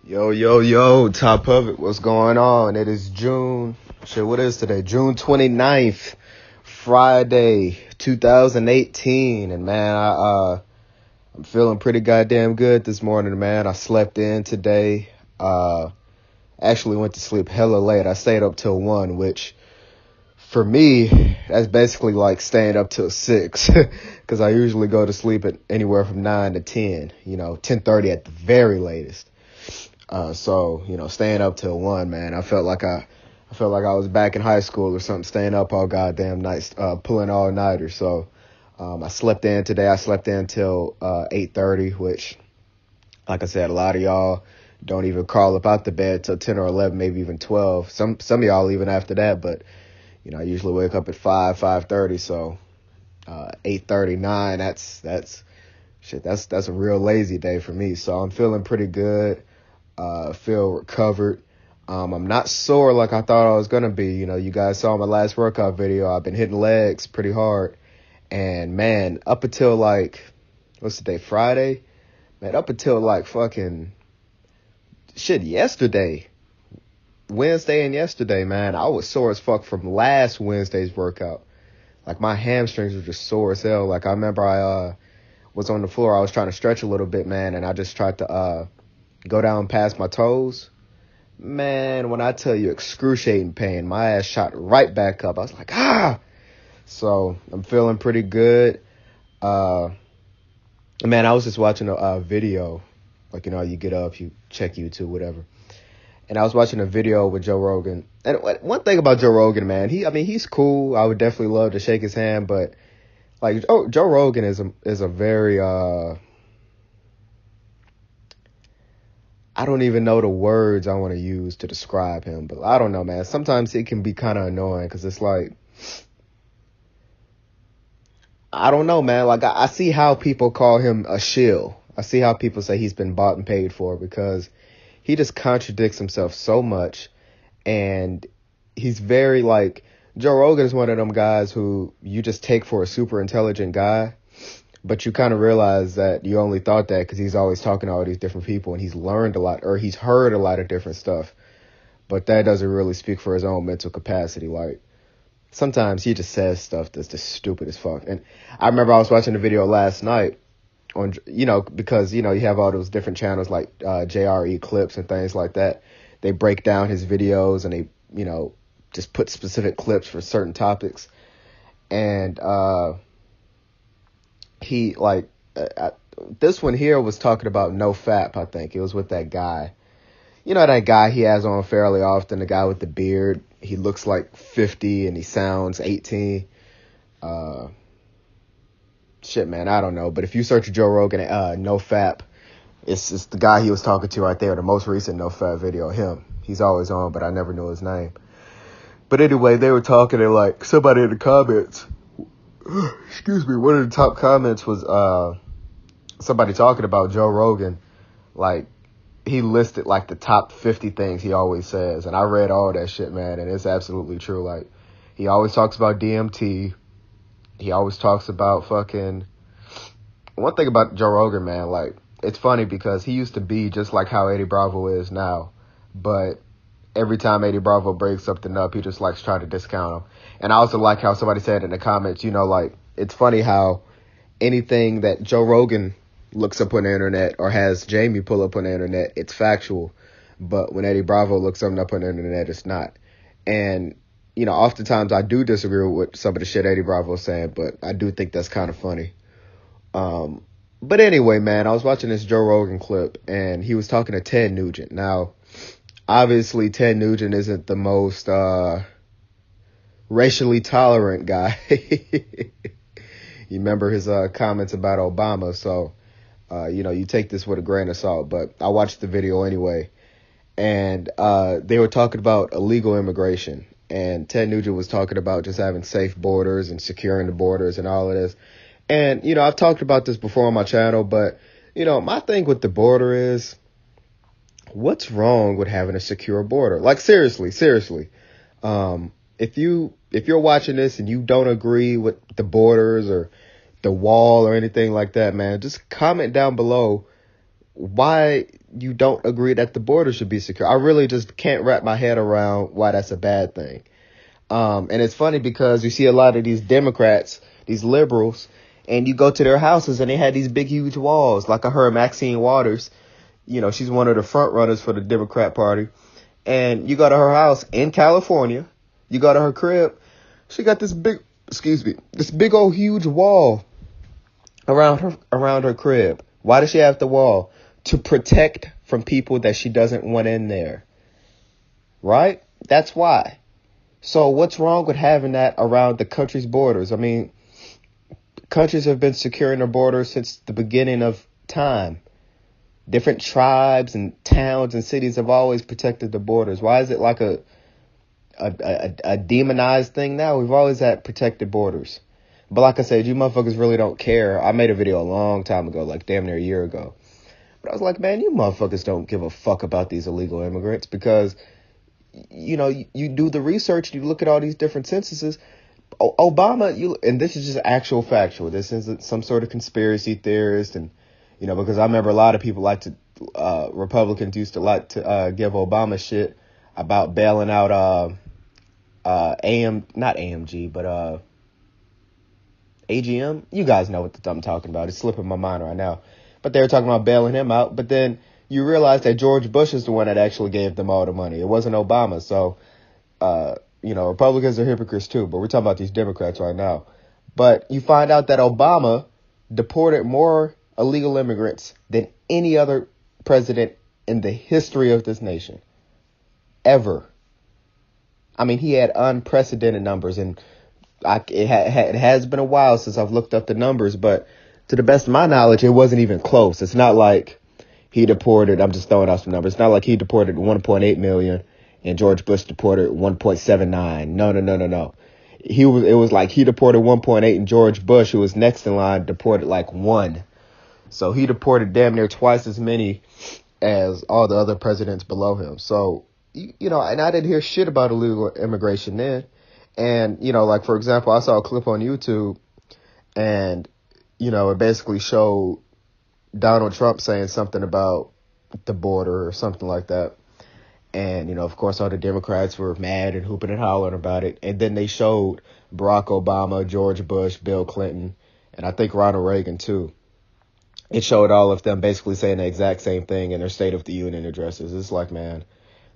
Yo, yo, yo, top of it. What's going on? It is what is today? June 29th, Friday, 2018. And man, I'm feeling pretty goddamn good this morning, man. I slept in today. Actually went to sleep hella late. I stayed up till 1, which for me, that's basically like staying up till 6. Cause I usually go to sleep at anywhere from 9 to 10, 10:30 at the very latest. So staying up till 1, man, I felt like I was back in high school or something, staying up all goddamn night, pulling all nighters. So, I slept in today. I slept in till 8:30, which, like I said, a lot of y'all don't even crawl up out the bed till 10 or 11, maybe even 12. Some of y'all even after that, but I usually wake up at 5:30. So, 8:39. That's shit. That's a real lazy day for me. So I'm feeling pretty good. Feel recovered. I'm not sore like I thought I was gonna be. You guys saw my last workout video. I've been hitting legs pretty hard, and man, up until what's the day? Friday, man. Up until fucking yesterday, Wednesday and yesterday, man, I was sore as fuck from last Wednesday's workout. Like my hamstrings were just sore as hell. Like I remember I was on the floor. I was trying to stretch a little bit, man, and I just tried to go down past my toes. Man, when I tell you excruciating pain, my ass shot right back up. I was like, ah! So I'm feeling pretty good. Man, I was just watching a video. You get up, you check YouTube, whatever. And I was watching a video with Joe Rogan. And one thing about Joe Rogan, man, he's cool. I would definitely love to shake his hand, but Joe Rogan is a very I don't even know the words I want to use to describe him, but I don't know, man. Sometimes it can be kind of annoying because it's like, I don't know, man. Like, I see how people call him a shill. I see how people say he's been bought and paid for because he just contradicts himself so much. And he's very Joe Rogan is one of them guys who you just take for a super intelligent guy. But you kind of realize that you only thought that because he's always talking to all these different people and he's learned a lot or he's heard a lot of different stuff. But that doesn't really speak for his own mental capacity. Like sometimes he just says stuff that's just stupid as fuck. And I remember I was watching a video last night on, because, you have all those different channels like JRE clips and things like that. They break down his videos and they, just put specific clips for certain topics. And, this one here was talking about no fap. I think it was with that guy, that guy he has on fairly often, the guy with the beard. He looks like 50 and he sounds 18. Shit, man, I don't know. But if you search Joe Rogan, no fap, it's the guy he was talking to right there. The most recent no fap video, him. He's always on, but I never knew his name. But anyway, they were talking and somebody in the comments, excuse me, one of the top comments was somebody talking about Joe Rogan. He listed the top 50 things he always says, and I read all that shit, man, and it's absolutely true. He always talks about DMT. He always talks about fucking one thing about Joe Rogan, man. It's funny because he used to be just like how Eddie Bravo is now, but every time Eddie Bravo breaks something up, he just likes trying to discount him. And I also like how somebody said in the comments, it's funny how anything that Joe Rogan looks up on the internet or has Jamie pull up on the internet, it's factual. But when Eddie Bravo looks something up on the internet, it's not. And, oftentimes I do disagree with some of the shit Eddie Bravo is saying, but I do think that's kind of funny. But anyway, man, I was watching this Joe Rogan clip and he was talking to Ted Nugent. Now, obviously, Ted Nugent isn't the most racially tolerant guy. You remember his comments about Obama, so you take this with a grain of salt. But I watched the video anyway, and they were talking about illegal immigration, and Ted Nugent was talking about just having safe borders and securing the borders and all of this. And I've talked about this before on my channel, but my thing with the border is, what's wrong with having a secure border? Seriously. If you're watching this and you don't agree with the borders or the wall or anything like that, man, just comment down below why you don't agree that the border should be secure. I really just can't wrap my head around why that's a bad thing. And it's funny because you see a lot of these Democrats, these liberals, and you go to their houses and they had these big, huge walls. Like I heard Maxine Waters, she's one of the front runners for the Democrat Party. And you go to her house in California, you go to her crib, she got this big old huge wall around her crib. Why does she have the wall? To protect from people that she doesn't want in there. Right? That's why. So what's wrong with having that around the country's borders? I mean, countries have been securing their borders since the beginning of time. Different tribes and towns and cities have always protected the borders. Why is it like a demonized thing now? We've always had protected borders. But like I said, you motherfuckers really don't care. I made a video a long time ago, like damn near a year ago. But I was like, man, you motherfuckers don't give a fuck about these illegal immigrants because, you do the research, you look at all these different censuses. Obama, and this is just actual factual. This isn't some sort of conspiracy theorist. And, because I remember a lot of people Republicans used to like to give Obama shit about bailing out not AMG, but AGM. You guys know what I'm talking about. It's slipping my mind right now. But they were talking about bailing him out. But then you realize that George Bush is the one that actually gave them all the money. It wasn't Obama. So, Republicans are hypocrites too. But we're talking about these Democrats right now. But you find out that Obama deported more illegal immigrants than any other president in the history of this nation. Ever. I mean, he had unprecedented numbers. And it has been a while since I've looked up the numbers. But to the best of my knowledge, it wasn't even close. It's not like he deported, I'm just throwing out some numbers. It's not like he deported 1.8 million and George Bush deported 1.79. No. It was like he deported 1.8 and George Bush, who was next in line, deported like 1. So he deported damn near twice as many as all the other presidents below him. So, and I didn't hear shit about illegal immigration then. And, like, for example, I saw a clip on YouTube and, it basically showed Donald Trump saying something about the border or something like that. And, of course, all the Democrats were mad and hooping and hollering about it. And then they showed Barack Obama, George Bush, Bill Clinton, and I think Ronald Reagan, too. It showed all of them basically saying the exact same thing in their State of the Union addresses. It's like, man,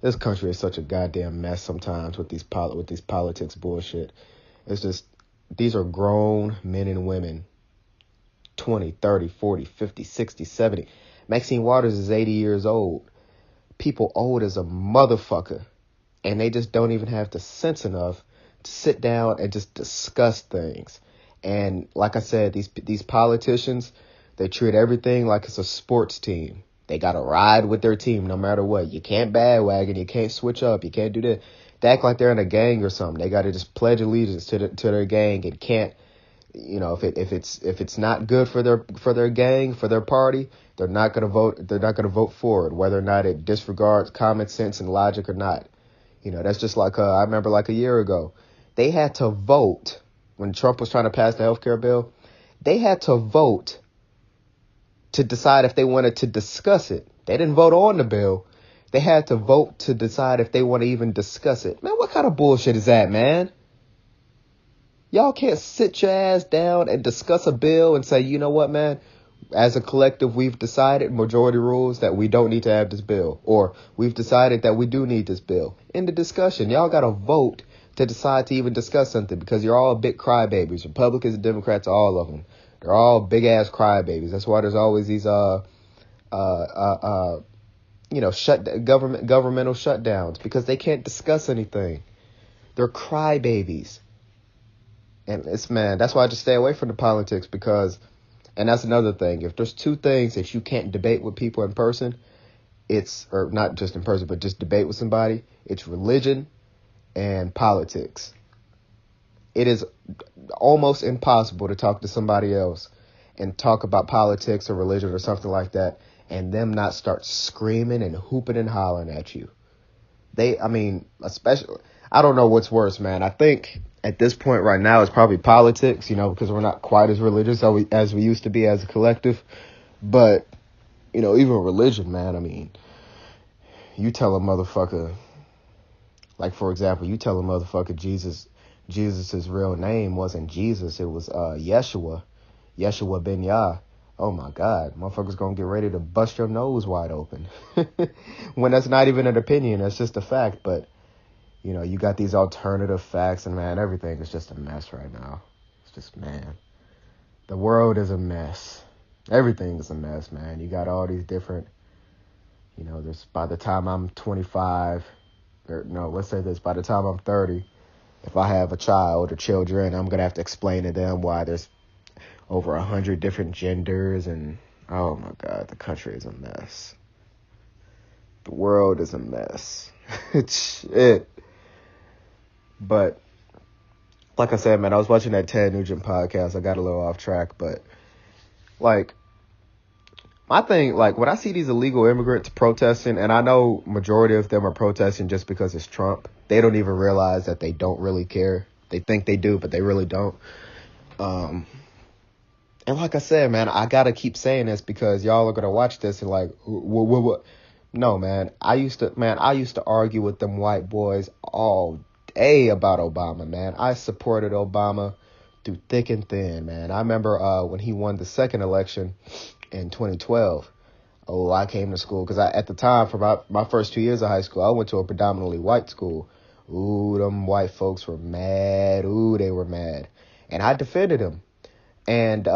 this country is such a goddamn mess sometimes with these politics bullshit. It's just, these are grown men and women. 20, 30, 40, 50, 60, 70. Maxine Waters is 80 years old. People old as a motherfucker. And they just don't even have the sense enough to sit down and just discuss things. And like I said, these politicians, they treat everything like it's a sports team. They got to ride with their team no matter what. You can't bandwagon. You can't switch up. You can't do that. They act like they're in a gang or something. They got to just pledge allegiance to their gang and can't. If it's not good for their gang, for their party, they're not gonna vote. They're not gonna vote for it, whether or not it disregards common sense and logic or not. That's just like I remember like a year ago, they had to vote when Trump was trying to pass the healthcare bill. They had to vote to decide if they wanted to discuss it. They didn't vote on the bill. They had to vote to decide if they want to even discuss it. Man, what kind of bullshit is that, man? Y'all can't sit your ass down and discuss a bill and say, you know what, man, as a collective, we've decided, majority rules, that we don't need to have this bill. Or we've decided that we do need this bill. In the discussion, y'all got to vote to decide to even discuss something because you're all big crybabies. Republicans and Democrats, all of them. They're all big ass crybabies. That's why there's always these governmental shutdowns because they can't discuss anything. They're crybabies. And that's why I just stay away from the politics and that's another thing. If there's two things that you can't debate with people in person, or not just in person, but just debate with somebody, it's religion and politics. It is almost impossible to talk to somebody else and talk about politics or religion or something like that and them not start screaming and hooping and hollering at you. Especially, I don't know what's worse, man. I think at this point right now it's probably politics, because we're not quite as religious as we used to be as a collective. But, even religion, man. I mean, you tell a motherfucker, like, for example, you tell a motherfucker Jesus's real name wasn't Jesus. It was Yeshua ben Yah. Oh, my God. Motherfuckers gonna get ready to bust your nose wide open. When that's not even an opinion. That's just a fact. But, you got these alternative facts, and, man, everything is just a mess right now. It's just, man, the world is a mess. Everything is a mess, man. You got all these different, there's, by the time I'm 25, or no, let's say this, by the time I'm 30, if I have a child or children, I'm going to have to explain to them why there's over 100 different genders, and oh my God, the country is a mess. The world is a mess. It's shit. But like I said, man, I was watching that Ted Nugent podcast. I got a little off track, but like, my thing, like, when I see these illegal immigrants protesting, and I know majority of them are protesting just because it's Trump, they don't even realize that they don't really care. They think they do, but they really don't. And like I said, man, I gotta keep saying this because y'all are gonna watch this and like, what? No, man. I used to argue with them white boys all day about Obama, man. I supported Obama through thick and thin, man. I remember when he won the second election in 2012. Oh, I came to school because at the time, for my first 2 years of high school, I went to a predominantly white school. Ooh, them white folks were mad. Ooh, they were mad. And I defended him. And,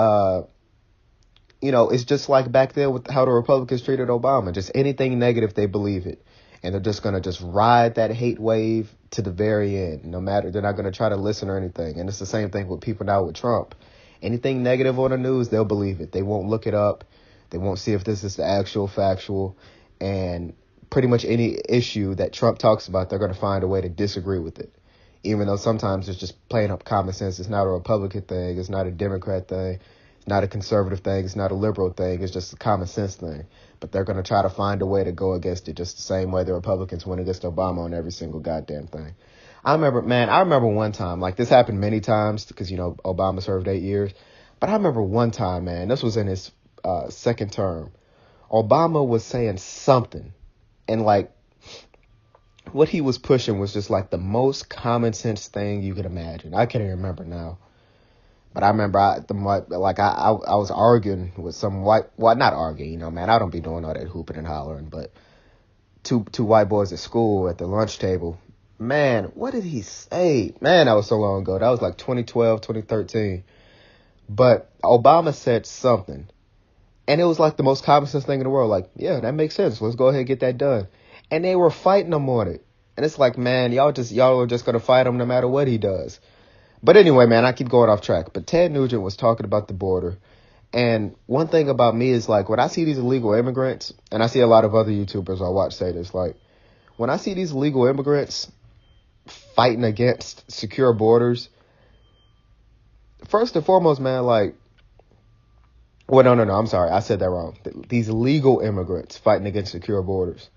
it's just like back then with how the Republicans treated Obama. Just anything negative, they believe it. And they're just going to just ride that hate wave to the very end. No matter, they're not going to try to listen or anything. And it's the same thing with people now with Trump. Anything negative on the news, they'll believe it. They won't look it up. They won't see if this is the actual factual. And pretty much any issue that Trump talks about, they're going to find a way to disagree with it. Even though sometimes it's just playing up common sense. It's not a Republican thing. It's not a Democrat thing. It's not a conservative thing. It's not a liberal thing. It's just a common sense thing. But they're going to try to find a way to go against it just the same way the Republicans went against Obama on every single goddamn thing. I remember one time, like this happened many times because, Obama served 8 years. But I remember one time, man, this was in his second term. Obama was saying something, and like, what he was pushing was just like the most common sense thing you could imagine. I can't even remember now. But I remember I was arguing with some not arguing, man, I don't be doing all that hooping and hollering, but two white boys at school at the lunch table. Man, what did he say? Man, that was so long ago. That was like 2012, 2013. But Obama said something. And it was like the most common sense thing in the world. Like, yeah, that makes sense. Let's go ahead and get that done. And they were fighting him on it. And it's like, man, y'all are just going to fight him no matter what he does. But anyway, man, I keep going off track. But Ted Nugent was talking about the border. And one thing about me is, like, when I see these illegal immigrants, and I see a lot of other YouTubers I watch say this, like, when I see these illegal immigrants fighting against secure borders, first and foremost, man, like, well, no, I'm sorry. I said that wrong. These legal immigrants fighting against secure borders.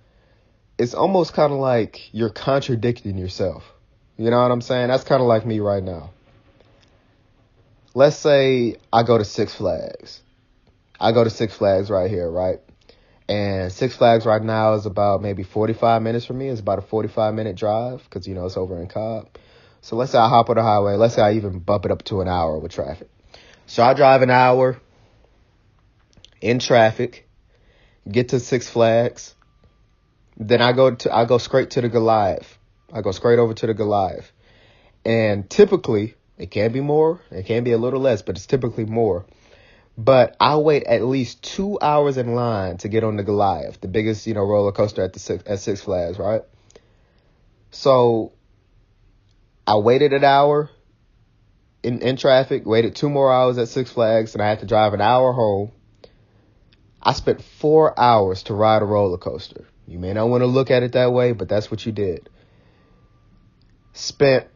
It's almost kind of like you're contradicting yourself. You know what I'm saying? That's kind of like me right now. Let's say I go to Six Flags. I go to Six Flags right here, right? And Six Flags right now is about maybe 45 minutes from me. It's about a 45-minute drive because, it's over in Cobb. So let's say I hop on the highway. Let's say I even bump it up to an hour with traffic. So I drive an hour in traffic, get to Six Flags. Then I go straight to the Goliath. I go straight over to the Goliath. And typically, it can be more, it can be a little less, but it's typically more. But I wait at least 2 hours in line to get on the Goliath, the biggest, roller coaster at Six Flags, right? So I waited an hour in traffic, waited 2 more hours at Six Flags, and I had to drive an hour home. I spent 4 hours to ride a roller coaster. You may not want to look at it that way, but that's what you did. It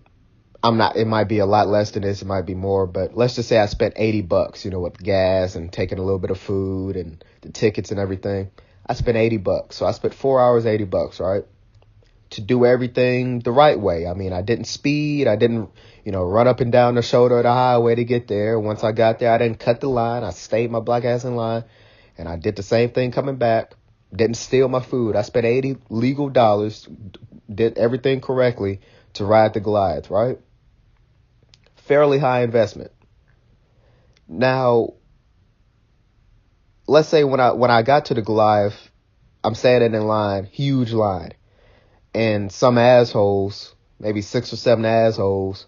might be a lot less than this, it might be more, but let's just say I spent $80, with gas and taking a little bit of food and the tickets and everything. I spent $80. So I spent 4 hours, $80, right? To do everything the right way. I mean, I didn't speed. I didn't, run up and down the shoulder of the highway to get there. Once I got there, I didn't cut the line. I stayed my black ass in line. And I did the same thing coming back. Didn't steal my food. I spent $80 legal dollars, did everything correctly to ride the Goliath, right? Fairly high investment. Now, let's say when I got to the Goliath, I'm standing in line, huge line, and some assholes, maybe 6 or 7 assholes,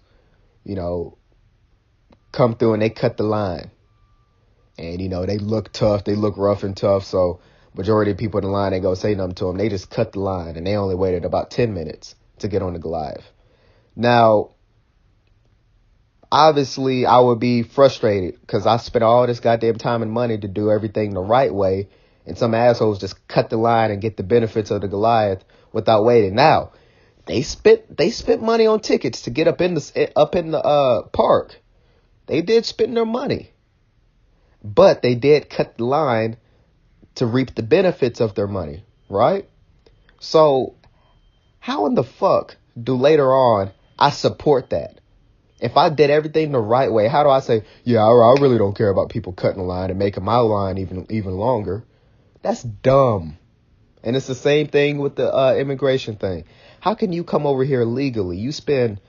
come through and they cut the line. And, they look tough, they look rough and tough, so majority of people in the line ain't gonna say nothing to them. They just cut the line, and they only waited about 10 minutes to get on the Goliath. Now, obviously, I would be frustrated because I spent all this goddamn time and money to do everything the right way, and some assholes just cut the line and get the benefits of the Goliath without waiting. Now, they spent money on tickets to get up in the park. They did spend their money, but they did cut the line to reap the benefits of their money, right? So, how in the fuck do later on I support that? If I did everything the right way, how do I say, yeah, I really don't care about people cutting the line and making my line even longer? That's dumb. And it's the same thing with the immigration thing. How can you come over here legally? You spend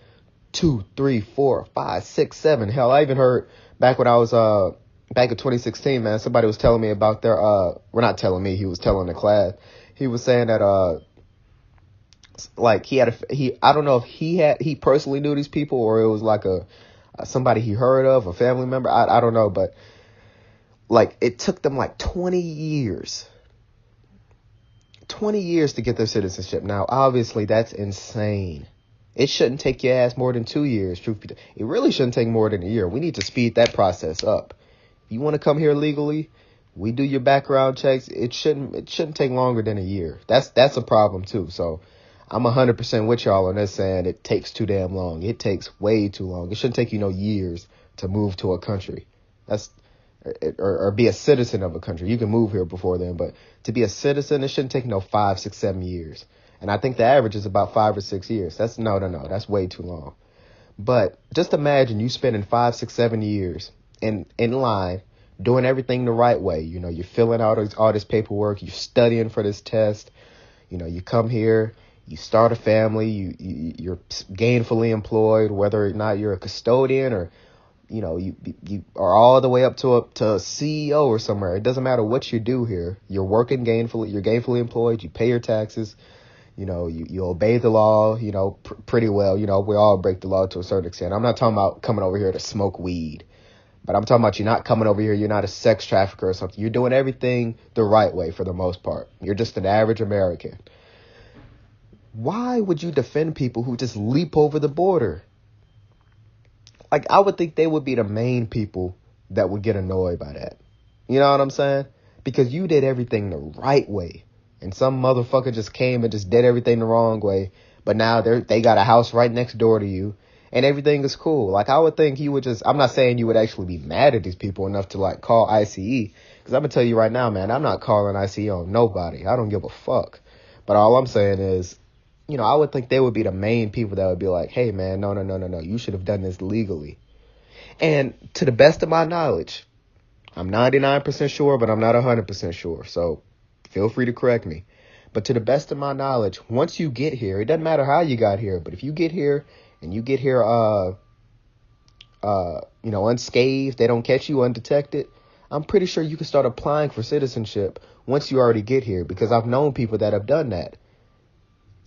2, 3, 4, 5, 6, 7. Hell, I even heard back when I was back in 2016, man, somebody was telling me about their not telling me, he was telling the class. He was saying that like I don't know if he personally knew these people or it was like somebody he heard of, a family member. I don't know, but like it took them like 20 years to get their citizenship. Now, obviously that's insane. It shouldn't take your ass more than 2 years. Truth be told, it really shouldn't take more than a year. We need to speed that process up. If you want to come here legally, we do your background checks. It shouldn't take longer than a year. That's a problem too. So I'm 100% with y'all on this, saying it takes too damn long. It takes way too long. It shouldn't take you no years to move to a country. Or be a citizen of a country. You can move here before then, but to be a citizen, it shouldn't take no 5, 6, 7 years. And I think the average is about 5 or 6 years. No. That's way too long. But just imagine you spending 5, 6, 7 years in line, doing everything the right way. You're filling out all this paperwork. You're studying for this test. You come here, you start a family, you're gainfully employed, whether or not you're a custodian or, you are all the way up to a CEO or somewhere. It doesn't matter what you do here. You're working gainfully. You're gainfully employed. You pay your taxes. You obey the law, pretty well. We all break the law to a certain extent. I'm not talking about coming over here to smoke weed, but I'm talking about you're not coming over here. You're not a sex trafficker or something. You're doing everything the right way for the most part. You're just an average American. Why would you defend people who just leap over the border? Like, I would think they would be the main people that would get annoyed by that. You know what I'm saying? Because you did everything the right way. And some motherfucker just came and just did everything the wrong way. But now they got a house right next door to you. And everything is cool. Like, I would think you would I'm not saying you would actually be mad at these people enough to, like, call ICE. Because I'm going to tell you right now, man, I'm not calling ICE on nobody. I don't give a fuck. But all I'm saying is, I would think they would be the main people that would be like, hey, man, no. You should have done this legally. And to the best of my knowledge, I'm 99% sure, but I'm not 100% sure. So feel free to correct me. But to the best of my knowledge, once you get here, it doesn't matter how you got here, but if you get here and you get here, unscathed, they don't catch you undetected, I'm pretty sure you can start applying for citizenship once you already get here, because I've known people that have done that.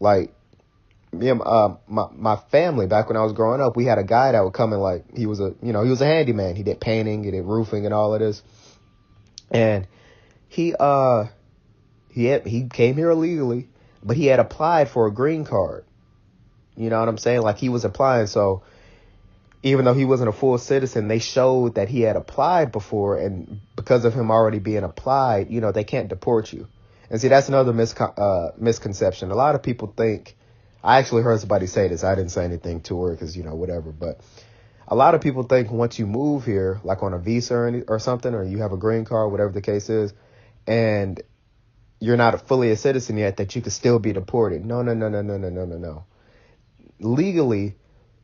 Like, me and my family, back when I was growing up, we had a guy that would come in, like, he was a handyman. He did painting, he did roofing and all of this. And he came here illegally, but he had applied for a green card. You know what I'm saying? Like, he was applying. So even though he wasn't a full citizen, they showed that he had applied before. And because of him already being applied, they can't deport you. And see, that's another misconception. A lot of people think, I actually heard somebody say this. I didn't say anything to her because, whatever. But a lot of people think once you move here, like on a visa or something, or you have a green card, whatever the case is, and you're not fully a citizen yet, that you could still be deported. No. Legally,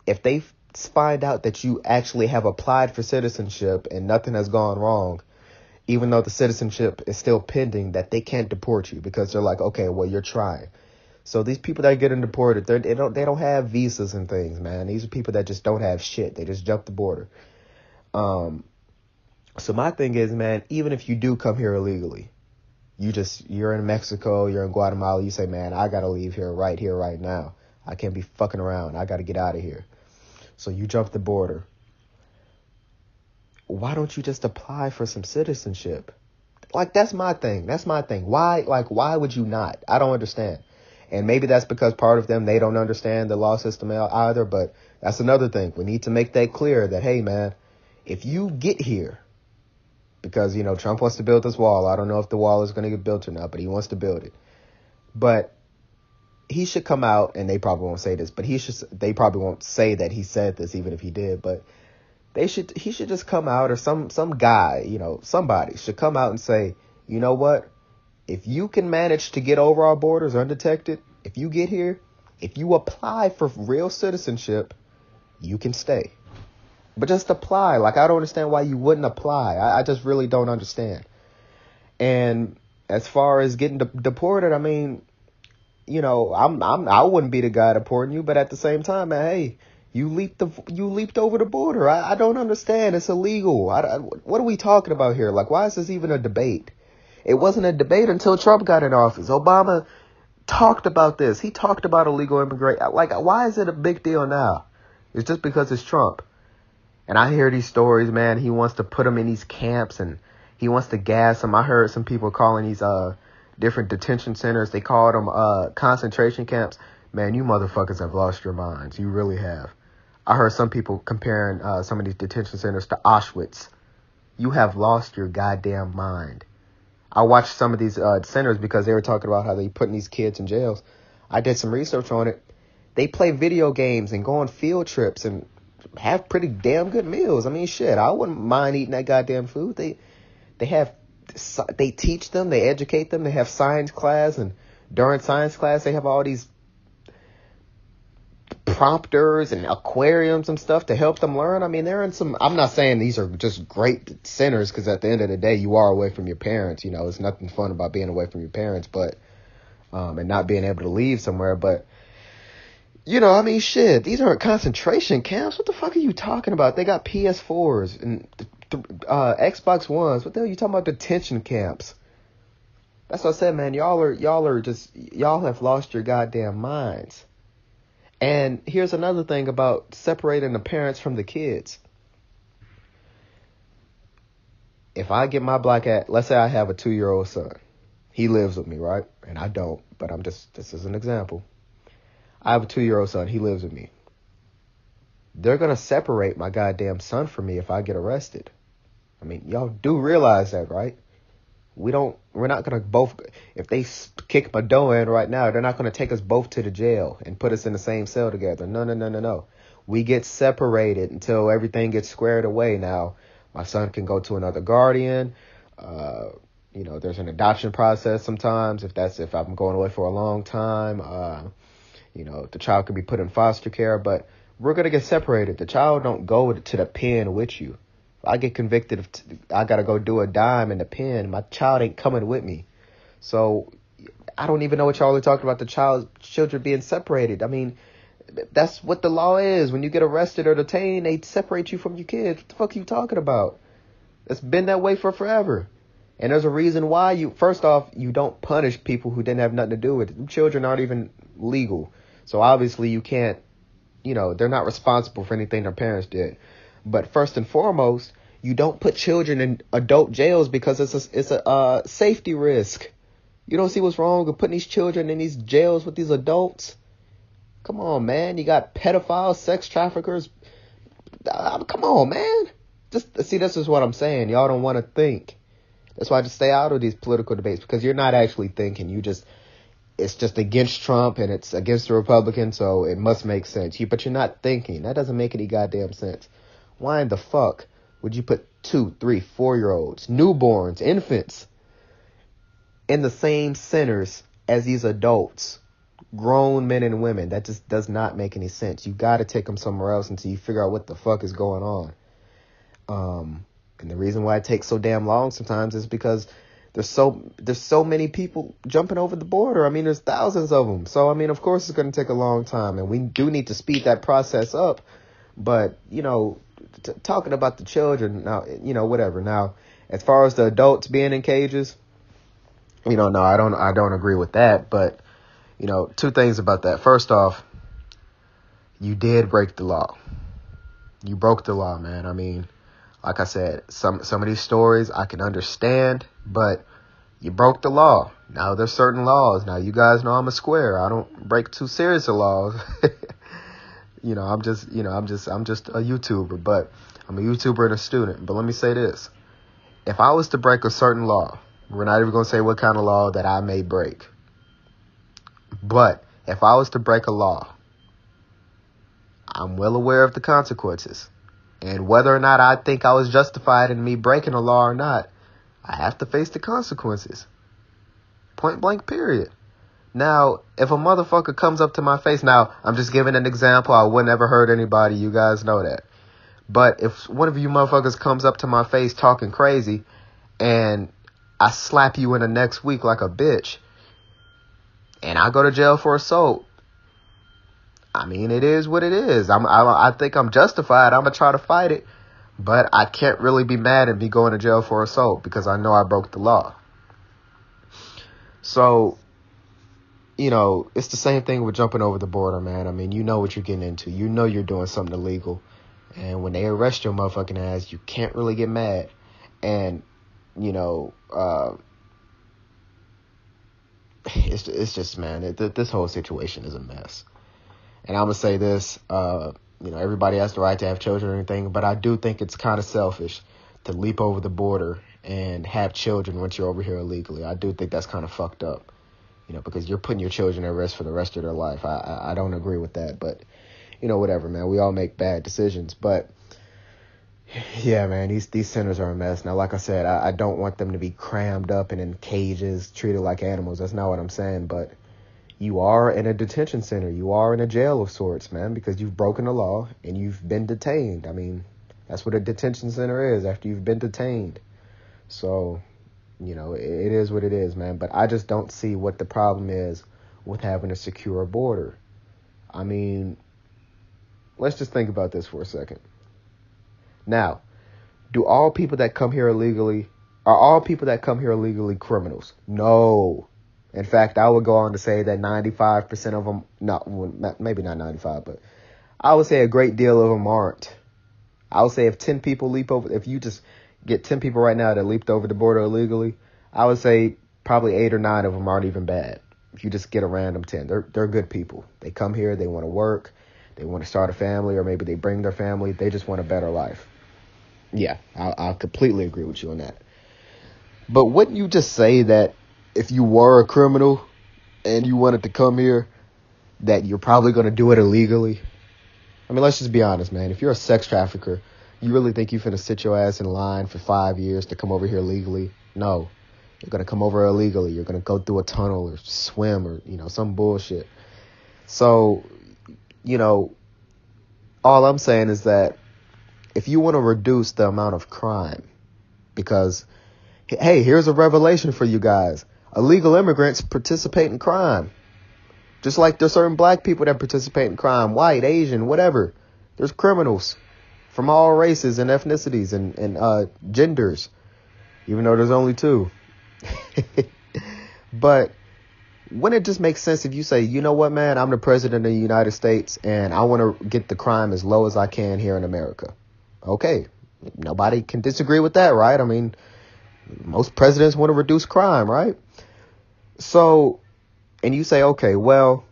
if they find out that you actually have applied for citizenship and nothing has gone wrong, even though the citizenship is still pending, that they can't deport you because they're like, okay, well, you're trying. So these people that are getting deported, they don't have visas and things, man. These are people that just don't have shit. They just jump the border. So my thing is, man, even if you do come here illegally, you're in Mexico, you're in Guatemala, you say, man, I gotta leave here, right now. I can't be fucking around. I gotta get out of here. So you jump the border. Why don't you just apply for some citizenship? Like, that's my thing. Why would you not? I don't understand. And maybe that's because part of them, they don't understand the law system either, but that's another thing. We need to make that clear that, hey, man, if you get here, because, Trump wants to build this wall. I don't know if the wall is going to get built or not, but he wants to build it. But he should come out, and they probably won't say this, but they probably won't say that he said this, even if he did, but he should just come out, or some guy, somebody should come out and say, you know what? If you can manage to get over our borders undetected, if you get here, if you apply for real citizenship, you can stay. But just apply. Like, I don't understand why you wouldn't apply. I just really don't understand. And as far as getting deported, I mean, I wouldn't be the guy deporting you, but at the same time, man, hey, you leaped over the border. I don't understand. It's illegal. What are we talking about here? Like, why is this even a debate? It wasn't a debate until Trump got in office. Obama talked about this. He talked about illegal immigration. Like, why is it a big deal now? It's just because it's Trump. And I hear these stories, man. He wants to put them in these camps and he wants to gas them. I heard some people calling these different detention centers, they called them concentration camps. Man, you motherfuckers have lost your minds. You really have. I heard some people comparing some of these detention centers to Auschwitz. You have lost your goddamn mind. I watched some of these centers because they were talking about how they putting these kids in jails. I did some research on it. They play video games and go on field trips and have pretty damn good meals. I mean, shit, I wouldn't mind eating that goddamn food. They teach them, they educate them, they have science class, and during science class they have all these prompters and aquariums and stuff to help them learn. I mean, they're in some, I'm not saying these are just great centers, because at the end of the day, you are away from your parents. It's nothing fun about being away from your parents, but, and not being able to leave somewhere. But, I mean, shit, these aren't concentration camps. What the fuck are you talking about? They got PS4s and Xbox Ones. What the hell are you talking about? Detention camps. That's what I said, man. Y'all have lost your goddamn minds. And here's another thing about separating the parents from the kids. If I get my black ass, let's say I have a 2-year-old son. He lives with me, right? And I don't, but this is an example. I have a 2-year-old son. He lives with me. They're going to separate my goddamn son from me if I get arrested. I mean, y'all do realize that, right? We're not going to both, if they kick my door in right now, they're not going to take us both to the jail and put us in the same cell together. No. We get separated until everything gets squared away. Now, my son can go to another guardian. There's an adoption process sometimes if I'm going away for a long time. The child can be put in foster care, but we're going to get separated. The child don't go to the pen with you. If I get convicted I got to go do a dime in the pen, my child ain't coming with me. So I don't even know what y'all are talking about, children being separated. I mean, that's what the law is. When you get arrested or detained, they separate you from your kids. What the fuck are you talking about? It's been that way for forever. And there's a reason why first off, you don't punish people who didn't have nothing to do with it. Children aren't even legal. So obviously you can't, they're not responsible for anything their parents did. But first and foremost, you don't put children in adult jails because it's a safety risk. You don't see what's wrong with putting these children in these jails with these adults? Come on, man. You got pedophiles, sex traffickers. Come on, man. This is what I'm saying. Y'all don't want to think. That's why I just stay out of these political debates, because you're not actually thinking. It's just against Trump and it's against the Republicans, so it must make sense. But you're not thinking. That doesn't make any goddamn sense. Why in the fuck would you put 2, 3, 4-year-olds, newborns, infants in the same centers as these adults, grown men and women? That just does not make any sense. You got to take them somewhere else until you figure out what the fuck is going on. And the reason why it takes so damn long sometimes is because there's so many people jumping over the border. I mean, there's thousands of them. So, I mean, of course it's going to take a long time. And we do need to speed that process up. But, talking about the children now, whatever. Now, as far as the adults being in cages, no, I don't agree with that. But, two things about that. First off, you did break the law. You broke the law, man. I mean, like I said, some of these stories I can understand, but you broke the law. Now there's certain laws. Now you guys know I'm a square. I don't break too serious of laws. I'm just a YouTuber, but I'm a YouTuber and a student. But let me say this. If I was to break a certain law, we're not even going to say what kind of law that I may break. But if I was to break a law, I'm well aware of the consequences. And whether or not I think I was justified in me breaking a law or not, I have to face the consequences. Point blank, period. Now, if a motherfucker comes up to my face, now, I'm just giving an example. I would never hurt anybody. You guys know that. But if one of you motherfuckers comes up to my face talking crazy and I slap you in the next week like a bitch and I go to jail for assault, I mean, it is what it is. I think I'm justified. I'm going to try to fight it. But I can't really be mad at me going to jail for assault because I know I broke the law. So, it's the same thing with jumping over the border, man. I mean, you know what you're getting into. You know you're doing something illegal. And when they arrest your motherfucking ass, you can't really get mad. And, it's just, man, this whole situation is a mess. And I'm going to say this, everybody has the right to have children or anything, but I do think it's kind of selfish to leap over the border and have children once you're over here illegally. I do think that's kind of fucked up, because you're putting your children at risk for the rest of their life. I don't agree with that, but, whatever, man. We all make bad decisions, but yeah, man, these centers are a mess. Now, like I said, I don't want them to be crammed up and in cages, treated like animals. That's not what I'm saying, but you are in a detention center. You are in a jail of sorts, man, because you've broken the law and you've been detained. I mean, that's what a detention center is after you've been detained. So, it is what it is, man. But I just don't see what the problem is with having a secure border. I mean, let's just think about this for a second. Now, are all people that come here illegally criminals? No. In fact, I would go on to say that 95% of them, maybe not 95, but I would say a great deal of them aren't. I would say if 10 people if you just get 10 people right now that leaped over the border illegally, I would say probably 8 or 9 of them aren't even bad. If you just get a random 10, they're good people. They come here, they want to work, they want to start a family, or maybe they bring their family. They just want a better life. Yeah, I completely agree with you on that. But wouldn't you just say that if you were a criminal and you wanted to come here, that you're probably going to do it illegally? I mean, let's just be honest, man. If you're a sex trafficker, you really think you're finna sit your ass in line for 5 years to come over here legally? No. You're going to come over illegally. You're going to go through a tunnel or swim or, some bullshit. So, all I'm saying is that if you want to reduce the amount of crime, because, hey, here's a revelation for you guys. Illegal immigrants participate in crime. Just like there's certain black people that participate in crime, white, Asian, whatever. There's criminals from all races and ethnicities and genders, even though there's only 2. But wouldn't it just make sense if you say, you know what, man, I'm the president of the United States and I want to get the crime as low as I can here in America? Okay, nobody can disagree with that, right? I mean, most presidents want to reduce crime, right? So, and you say, okay, well,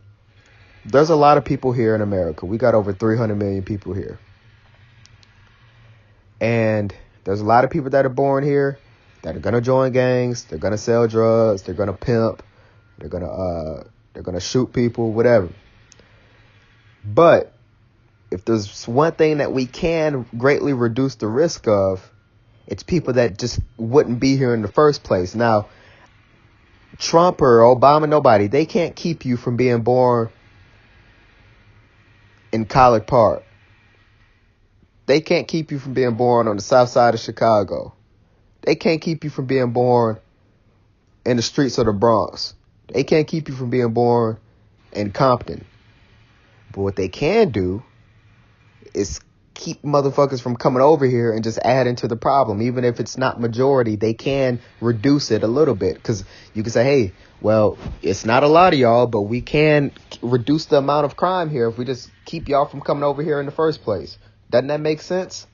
there's a lot of people here in America. We got over 300 million people here. And there's a lot of people that are born here that are going to join gangs. They're going to sell drugs. They're going to pimp. They're going to shoot people, whatever. But if there's one thing that we can greatly reduce the risk of, it's people that just wouldn't be here in the first place. Now, Trump or Obama, nobody, they can't keep you from being born in College Park. They can't keep you from being born on the south side of Chicago. They can't keep you from being born in the streets of the Bronx. They can't keep you from being born in Compton. But what they can do is keep motherfuckers from coming over here and just adding to the problem. Even if it's not majority, they can reduce it a little bit. Because you can say, hey, well, it's not a lot of y'all, but we can reduce the amount of crime here if we just keep y'all from coming over here in the first place. Doesn't that make sense?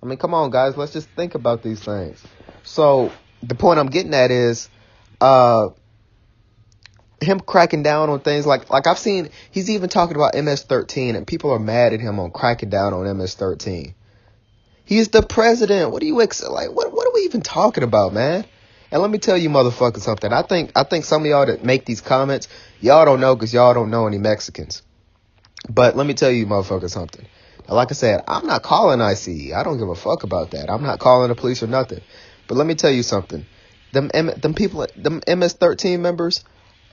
I mean, come on, guys. Let's just think about these things. So the point I'm getting at is him cracking down on things like I've seen, he's even talking about MS-13, and people are mad at him on cracking down on MS-13. He's the president. What do you what are we even talking about, man? And let me tell you motherfuckers something. I think some of y'all that make these comments, y'all don't know because y'all don't know any Mexicans. But let me tell you motherfuckers something. Now, like I said, I'm not calling ICE. I don't give a fuck about that. I'm not calling the police or nothing. But let me tell you something. Them people, them MS-13 members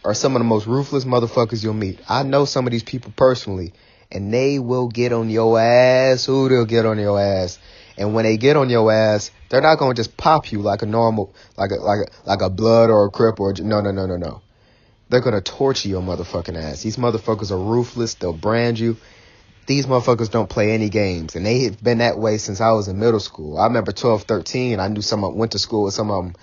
are some of the most ruthless motherfuckers you'll meet. I know some of these people personally, and they will get on your ass. Ooh, they'll get on your ass. And when they get on your ass, they're not going to just pop you like a normal, like a blood or a crip or no. They're going to torture your motherfucking ass. These motherfuckers are ruthless. They'll brand you. These motherfuckers don't play any games. And they have been that way since I was in middle school. I remember 12, 13. I knew went to school with some of them.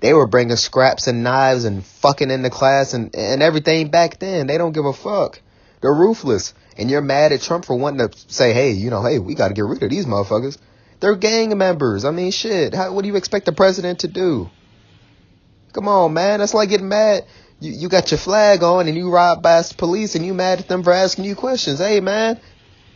They were bringing scraps and knives and fucking in the class and everything back then. They don't give a fuck. They're ruthless. And you're mad at Trump for wanting to say, hey, we got to get rid of these motherfuckers. They're gang members. I mean, shit. What do you expect the president to do? Come on, man. That's like getting mad. You got your flag on and you ride past police and you mad at them for asking you questions. Hey, man,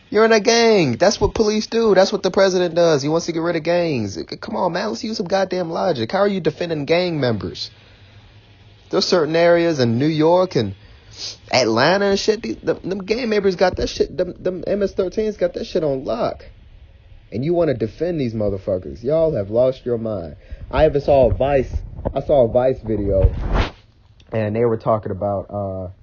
you're in a gang. That's what police do. That's what the president does. He wants to get rid of gangs. Come on, man. Let's use some goddamn logic. How are you defending gang members? There's certain areas in New York and Atlanta and shit. Them gang members got that shit. Them MS-13s got that shit on lock. And you want to defend these motherfuckers. Y'all have lost your mind. I saw a Vice video. And they were talking about,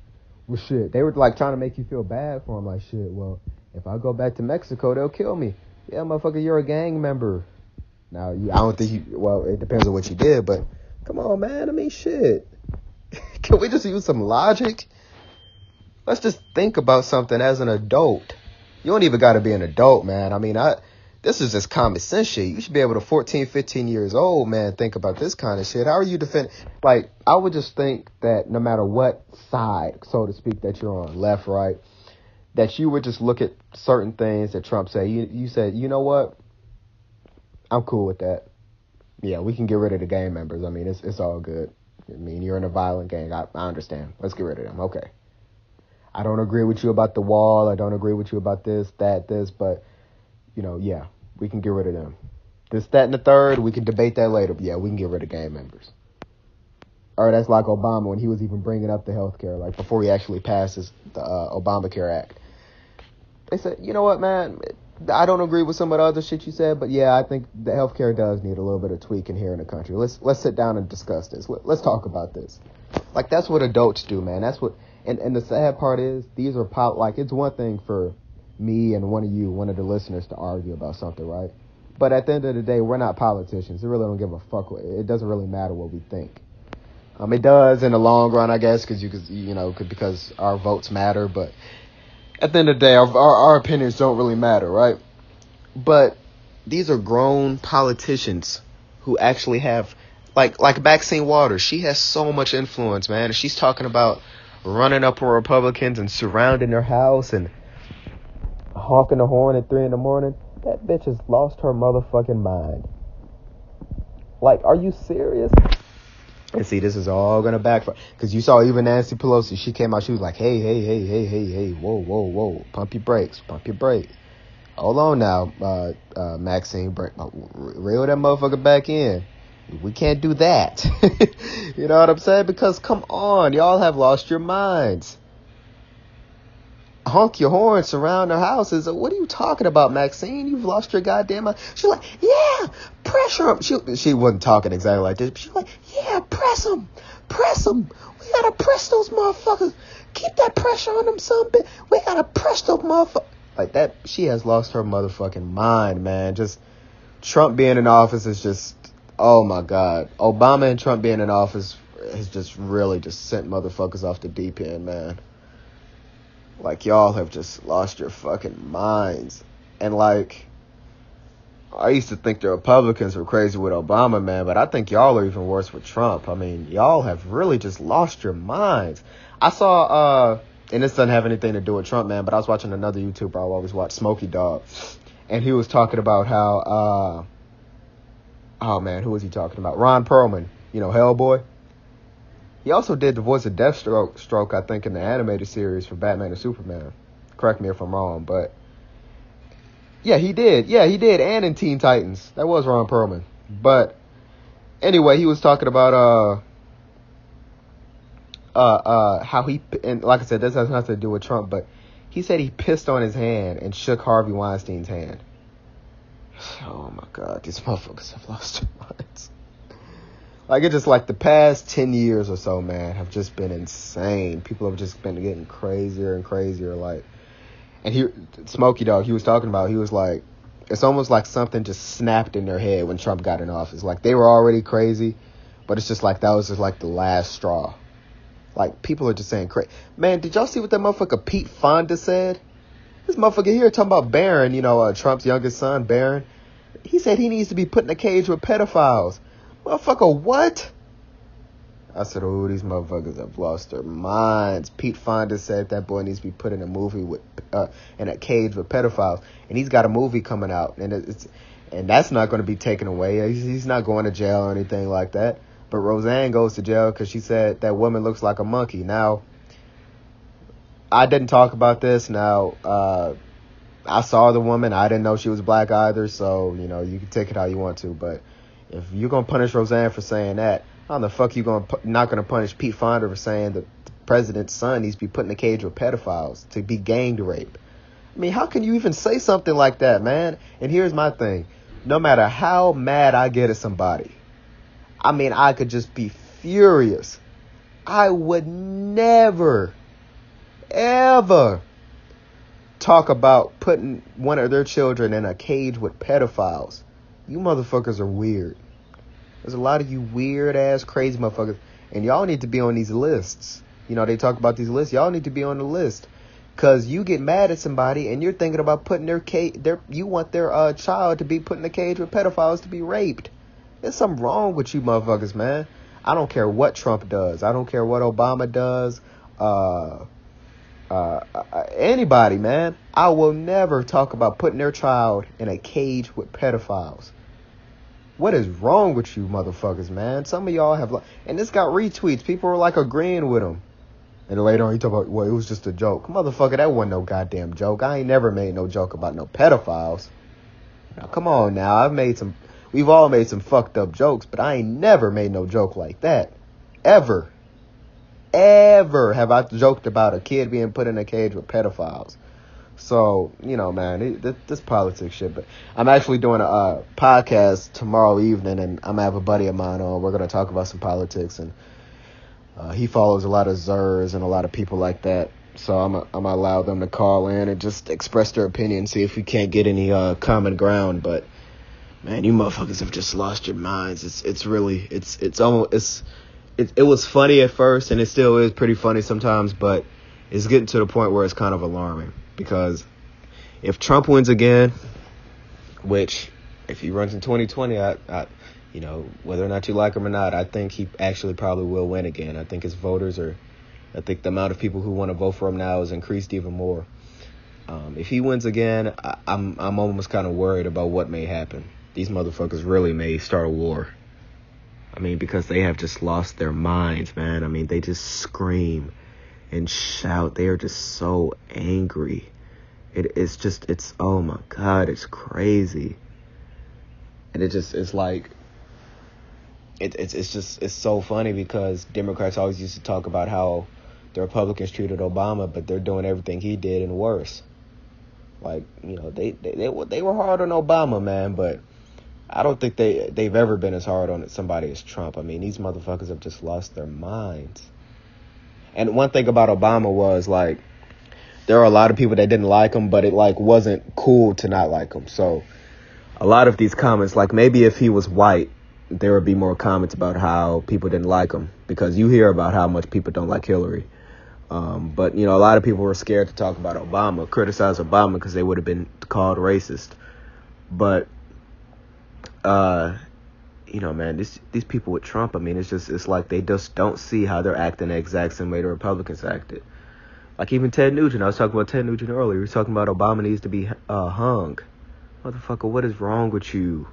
shit. They were like trying to make you feel bad for them. Like, shit, well, if I go back to Mexico, they'll kill me. Yeah, motherfucker, you're a gang member. Now, I don't think it depends on what you did, but come on, man. I mean, shit. Can we just use some logic? Let's just think about something as an adult. You don't even got to be an adult, man. I mean, this is just common sense shit. You should be able to 14, 15 years old, man, think about this kind of shit. How are you defending? Like, I would just think that no matter what side, so to speak, that you're on, left, right, that you would just look at certain things that Trump said. You said, you know what? I'm cool with that. Yeah, we can get rid of the gang members. I mean, it's all good. I mean, you're in a violent gang. I understand. Let's get rid of them. Okay. I don't agree with you about the wall. I don't agree with you about this, but, yeah, we can get rid of them. This, that, and the third, we can debate that later. But yeah, we can get rid of gang members. Or that's like Obama when he was even bringing up the health care, like before he actually passes the Obamacare Act. They said, you know what, man, I don't agree with some of the other shit you said, but yeah, I think the health care does need a little bit of tweaking here in the country. Let's sit down and discuss this. Let's talk about this. Like, that's what adults do, man. That's what, and the sad part is, these are like, it's one thing for me and one of the listeners to argue about something, right? But at the end of the day, we're not politicians. We really don't give a fuck. It doesn't really matter what we think. It does in the long run, I guess, because our votes matter. But at the end of the day, our opinions don't really matter, right? But these are grown politicians who actually have, like Maxine Waters. She has so much influence, man. And she's talking about running up on Republicans and surrounding their house and honking the horn at 3 a.m. That bitch has lost her motherfucking mind. Like, are you serious? And see, this is all going to backfire. Because you saw even Nancy Pelosi, she came out, she was like, hey, whoa, pump your brakes. Hold on now, Maxine, reel that motherfucker back in. We can't do that. You know what I'm saying? Because, come on, y'all have lost your minds. Honk your horn, surround their houses. What are you talking about, Maxine? You've lost your goddamn mind. She's like, yeah, pressure him. She wasn't talking exactly like this. But she was like, yeah, press them. We gotta press those motherfuckers. Keep that pressure on them, son. We gotta press those motherfuckers. Like that, she has lost her motherfucking mind, man. Just Trump being in office is just, oh my God. Obama and Trump being in office has just really just sent motherfuckers off the deep end, man. Like, y'all have just lost your fucking minds. And like, I used to think the Republicans were crazy with Obama, man, but I think y'all are even worse with Trump. I mean, y'all have really just lost your minds. I saw, and this doesn't have anything to do with Trump, man, but I was watching another YouTuber I always watch, Smokey Dog, and he was talking about how, oh man, who was he talking about? Ron Perlman, you know, Hellboy. He also did the voice of Deathstroke, I think, in the animated series for Batman and Superman. Correct me if I'm wrong, but yeah, he did. Yeah, he did, and in Teen Titans. That was Ron Perlman. But anyway, he was talking about how he, and like I said, this has nothing to do with Trump, but he said he pissed on his hand and shook Harvey Weinstein's hand. Oh my God, these motherfuckers have lost their minds. Like, it's just like the past 10 years or so, man, have just been insane. People have just been getting crazier and crazier. Like, and he, Smokey Dog, he was talking about, he was like, it's almost like something just snapped in their head when Trump got in office. Like, they were already crazy, but it's just like, that was just like the last straw. Like, people are just saying crazy. Man, did y'all see what that motherfucker Pete Fonda said? This motherfucker here talking about Barron, you know, Trump's youngest son, Barron. He said he needs to be put in a cage with pedophiles. Motherfucker, what? I said, oh, these motherfuckers have lost their minds. Pete Fonda said that boy needs to be put in a movie with, in a cage with pedophiles. And he's got a movie coming out. And that's not going to be taken away. He's not going to jail or anything like that. But Roseanne goes to jail because she said that woman looks like a monkey. Now, I didn't talk about this. Now, I saw the woman. I didn't know she was black either. So, you know, you can take it how you want to. But if you're going to punish Roseanne for saying that, how the fuck you not going to punish Pete Fonda for saying that the president's son needs to be put in a cage with pedophiles to be gang raped? I mean, how can you even say something like that, man? And here's my thing. No matter how mad I get at somebody, I mean, I could just be furious. I would never, ever talk about putting one of their children in a cage with pedophiles. You motherfuckers are weird. There's a lot of you weird-ass, crazy motherfuckers. And y'all need to be on these lists. You know, they talk about these lists. Y'all need to be on the list. Because you get mad at somebody and you're thinking about putting you want their child to be put in a cage with pedophiles to be raped. There's something wrong with you motherfuckers, man. I don't care what Trump does. I don't care what Obama does. Anybody, man. I will never talk about putting their child in a cage with pedophiles. What is wrong with you motherfuckers, man? Some of y'all have, and this got retweets. People were like agreeing with him. And later on, he talk about, well, it was just a joke. Motherfucker, that wasn't no goddamn joke. I ain't never made no joke about no pedophiles. Now, come on now. We've all made some fucked up jokes, but I ain't never made no joke like that. Ever have I joked about a kid being put in a cage with pedophiles. So, you know, man, this politics shit. But I'm actually doing a podcast tomorrow evening, and I'm going to have a buddy of mine on. We're going to talk about some politics, and he follows a lot of Zers and a lot of people like that. So I'm going to allow them to call in and just express their opinion, see if we can't get any common ground. But, man, you motherfuckers have just lost your minds. It was funny at first, and it still is pretty funny sometimes, but it's getting to the point where it's kind of alarming. Because if Trump wins again, which if he runs in 2020, I you know, whether or not you like him or not, I think he actually probably will win again. I think his voters I think the amount of people who want to vote for him now has increased even more. If he wins again, I'm almost kind of worried about what may happen. These motherfuckers really may start a war. I mean, because they have just lost their minds, man. I mean, they just scream and shout. They are just so angry. It's oh my God, it's crazy. And it's like, it's so funny because Democrats always used to talk about how the Republicans treated Obama, but they're doing everything he did and worse. Like, you know, they were hard on Obama, man, but I don't think they've ever been as hard on somebody as Trump. I mean, these motherfuckers have just lost their minds. And one thing about Obama was, like, there are a lot of people that didn't like him, but it like wasn't cool to not like him. So a lot of these comments, like maybe if he was white, there would be more comments about how people didn't like him, because you hear about how much people don't like Hillary. But, you know, a lot of people were scared to talk about Obama, criticize Obama, because they would have been called racist. But, you know, man, these people with Trump, I mean, it's like they just don't see how they're acting the exact same way the Republicans acted. Like even Ted Nugent, I was talking about Ted Nugent earlier. He was talking about Obama needs to be hung. Motherfucker, what is wrong with you?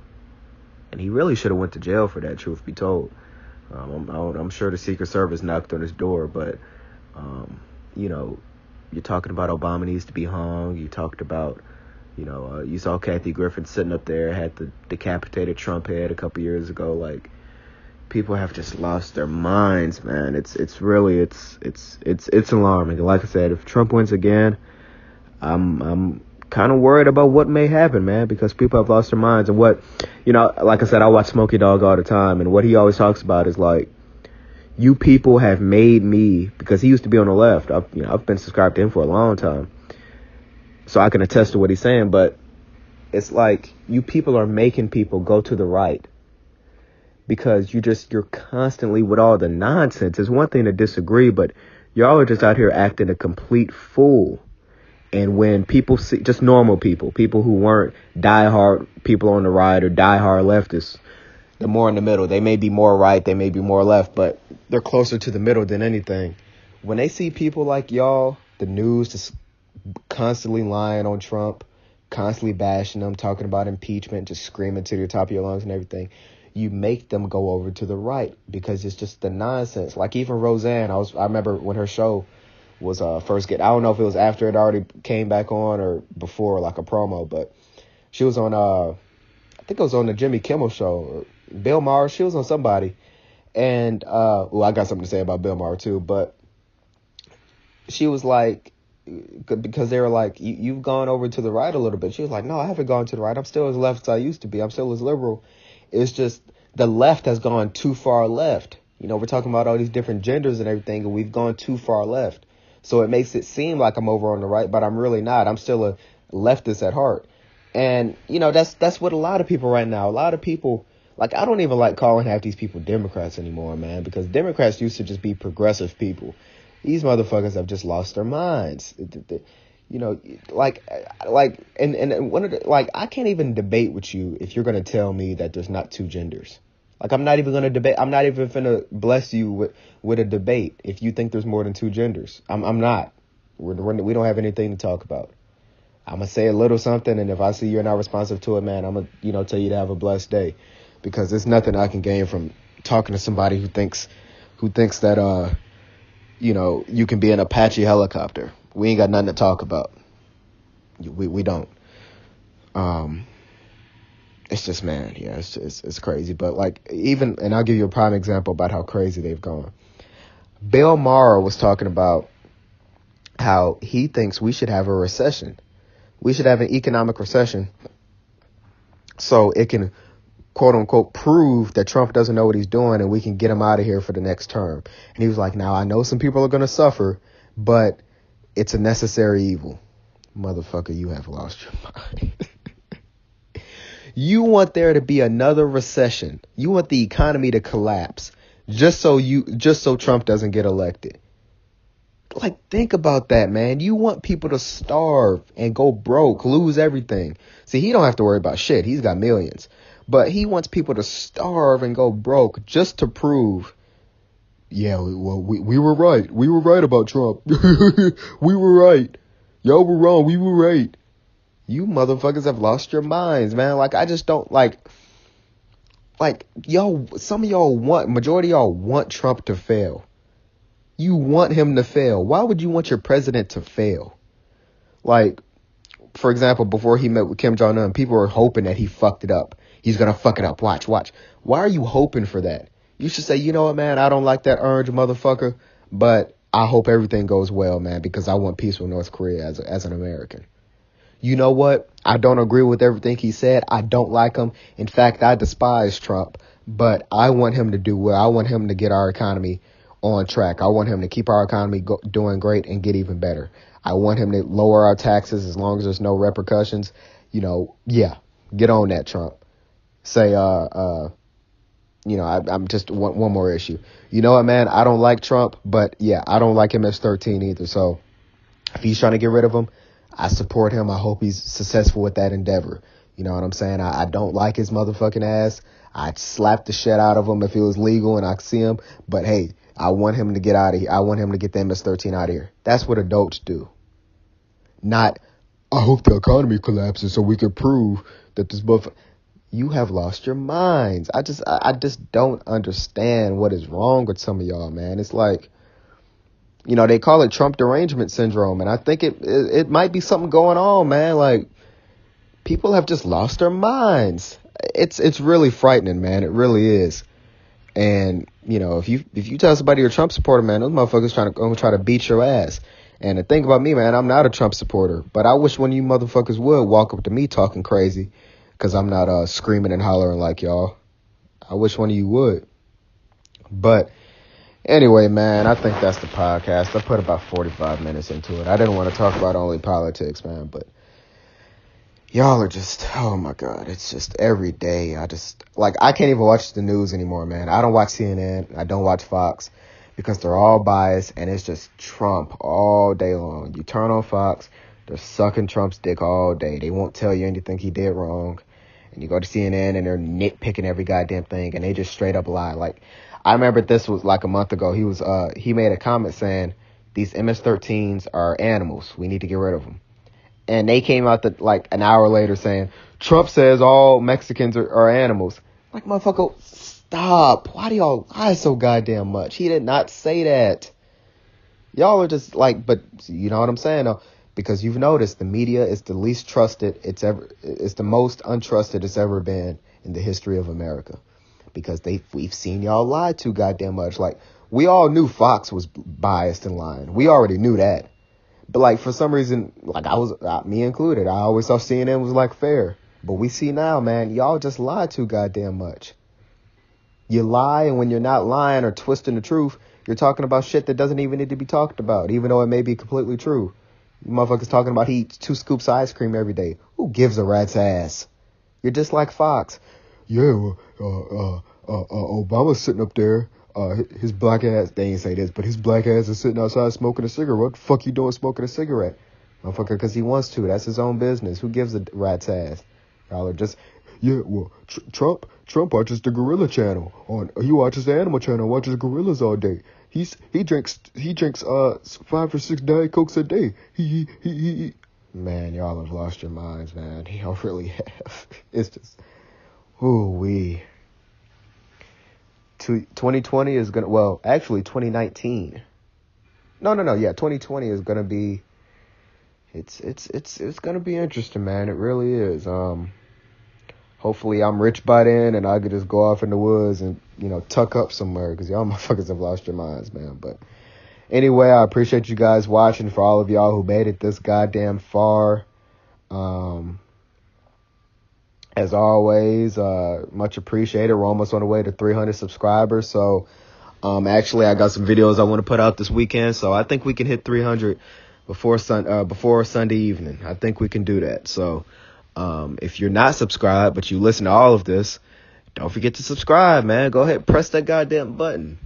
And he really should have went to jail for that, truth be told. I'm sure the Secret Service knocked on his door, but, you know, you're talking about Obama needs to be hung. You talked about, you know, you saw Kathy Griffin sitting up there, had the decapitated Trump head a couple years ago. Like, people have just lost their minds, man. It's really alarming. Like I said, if Trump wins again, I'm kind of worried about what may happen, man, because people have lost their minds. And what, you know, like I said, I watch Smokey Dog all the time, and what he always talks about is like, you people have made me, because he used to be on the left. I've been subscribed to him for a long time, so I can attest to what he's saying. But it's like, you people are making people go to the right, because you're constantly with all the nonsense. It's one thing to disagree, but y'all are just out here acting a complete fool. And when people see, just normal people who weren't diehard people on the right or diehard leftists, they're more in the middle. They may be more right, they may be more left, but they're closer to the middle than anything. When they see people like y'all, the news just constantly lying on Trump, constantly bashing them, talking about impeachment, just screaming to the top of your lungs and everything, you make them go over to the right, because it's just the nonsense. Like even Roseanne, I remember when her show was first get, I don't know if it was after it already came back on or before, like a promo, but she was on I think it was on the Jimmy Kimmel show, or Bill Maher. She was on somebody, and well, I got something to say about Bill Maher too, but she was like, because they were like, you've gone over to the right a little bit. She was like, no, I haven't gone to the right. I'm still as left as I used to be. I'm still as liberal. It's just the left has gone too far left. You know, we're talking about all these different genders and everything, and we've gone too far left. So it makes it seem like I'm over on the right, but I'm really not. I'm still a leftist at heart. And, you know, that's what a lot of people right now, a lot of people, like, I don't even like calling half these people Democrats anymore, man, because Democrats used to just be progressive people. These motherfuckers have just lost their minds. You know, and one of the, like, I can't even debate with you if you're going to tell me that there's not two genders. Like, I'm not even going to debate. I'm not even going to bless you with a debate if you think there's more than two genders. I'm not. We don't have anything to talk about. I'm going to say a little something, and if I see you're not responsive to it, man, I'm going to, you know, tell you to have a blessed day, because there's nothing I can gain from talking to somebody who thinks that, you know, you can be an Apache helicopter. We ain't got nothing to talk about. We don't. It's just, man, yeah, it's crazy. But like, even, and I'll give you a prime example about how crazy they've gone. Bill Maher was talking about how he thinks we should have a recession. We should have an economic recession so it can, quote unquote, prove that Trump doesn't know what he's doing, and we can get him out of here for the next term. And he was like, now I know some people are going to suffer, but it's a necessary evil. Motherfucker, you have lost your mind. You want there to be another recession. You want the economy to collapse just so Trump doesn't get elected. Like, think about that, man. You want people to starve and go broke, lose everything. See, he don't have to worry about shit. He's got millions. But he wants people to starve and go broke just to prove, yeah, well, we were right. We were right about Trump. We were right. Y'all were wrong. We were right. You motherfuckers have lost your minds, man. Like, I just don't like y'all, some of y'all majority of y'all want Trump to fail. You want him to fail. Why would you want your president to fail? Like, for example, before he met with Kim Jong-un, people were hoping that he fucked it up. He's going to fuck it up. Watch. Why are you hoping for that? You should say, you know what, man, I don't like that orange motherfucker, but I hope everything goes well, man, because I want peace with North Korea as an American. You know what? I don't agree with everything he said. I don't like him. In fact, I despise Trump, but I want him to do well. I want him to get our economy on track. I want him to keep our economy doing great and get even better. I want him to lower our taxes as long as there's no repercussions. Yeah, get on that, Trump. Say, I'm just one more issue. You know what, man? I don't like Trump, but yeah, I don't like him as 13 either. So if he's trying to get rid of him, I support him. I hope he's successful with that endeavor. You know what I'm saying? I don't like his motherfucking ass. I'd slap the shit out of him if it was legal and I could see him. But hey, I want him to get out of here. I want him to get the MS-13 out of here. That's what adults do. Not, I hope the economy collapses so we can prove that this motherfucker. You have lost your minds. I just don't understand what is wrong with some of y'all, man. It's like, they call it Trump derangement syndrome, and I think it might be something going on, man. Like, people have just lost their minds. It's really frightening, man. It really is. And if you tell somebody you're a Trump supporter, man, those motherfuckers gonna try to beat your ass. And the thing about me, man, I'm not a Trump supporter, but I wish one of you motherfuckers would walk up to me talking crazy, because I'm not screaming and hollering like y'all. I wish one of you would. But anyway, man, I think that's the podcast. I put about 45 minutes into it. I didn't want to talk about only politics, man, but y'all are just, oh my God, it's just every day. I can't even watch the news anymore, man. I don't watch CNN. I don't watch Fox because they're all biased and it's just Trump all day long. You turn on Fox, they're sucking Trump's dick all day. They won't tell you anything he did wrong. And you go to CNN and they're nitpicking every goddamn thing and they just straight up lie. Like, I remember this was like a month ago. He made a comment saying these MS-13s are animals. We need to get rid of them. And they came out like an hour later saying Trump says all Mexicans are animals. Like, motherfucker, stop. Why do y'all lie so goddamn much? He did not say that. Y'all are just like, but you know what I'm saying though? Because you've noticed the media is the least trusted it's the most untrusted it's ever been in the history of America. Because we've seen y'all lie too goddamn much. Like, we all knew Fox was biased and lying. We already knew that. But like, for some reason, like me included, I always thought CNN was like fair. But we see now, man, y'all just lie too goddamn much. You lie, and when you're not lying or twisting the truth, you're talking about shit that doesn't even need to be talked about, even though it may be completely true. You motherfuckers talking about he eats 2 scoops of ice cream every day. Who gives a rat's ass? You're just like Fox. Yeah, Obama's sitting up there. His black ass, they ain't say this, but his black ass is sitting outside smoking a cigarette. What the fuck you doing smoking a cigarette? Motherfucker, because he wants to. That's his own business. Who gives a rat's ass? Y'all are just, yeah, well, Trump watches the Gorilla Channel. He watches the Animal Channel, watches gorillas all day. He drinks 5 or 6 Diet Cokes a day. He. Man, y'all have lost your minds, man. Y'all really have. It's just, ooh-wee. 2020 is gonna, well, actually 2019. No. Yeah, 2020 is gonna be. It's gonna be interesting, man. It really is. Hopefully I'm rich by then and I could just go off in the woods and, tuck up somewhere, because y'all motherfuckers have lost your minds, man. But anyway, I appreciate you guys watching. For all of y'all who made it this goddamn far, as always, much appreciated. We're almost on the way to 300 subscribers. So, actually, I got some videos I want to put out this weekend. So I think we can hit 300 before Sunday evening. I think we can do that. So, if you're not subscribed, but you listen to all of this, don't forget to subscribe, man. Go ahead, press that goddamn button.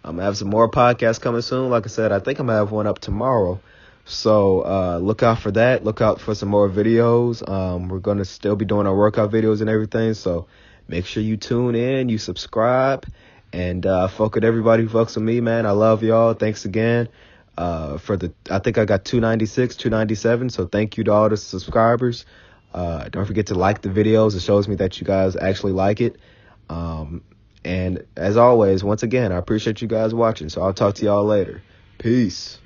I'm going to have some more podcasts coming soon. Like I said, I think I'm going to have one up tomorrow. So look out for that. Look out for some more videos. We're going to still be doing our workout videos and everything. So make sure you tune in, you subscribe, and fuck with everybody who fucks with me, man. I love y'all. Thanks again. I think I got 296, 297. So thank you to all the subscribers. Don't forget to like the videos. It shows me that you guys actually like it. And as always, once again, I appreciate you guys watching. So I'll talk to y'all later. Peace.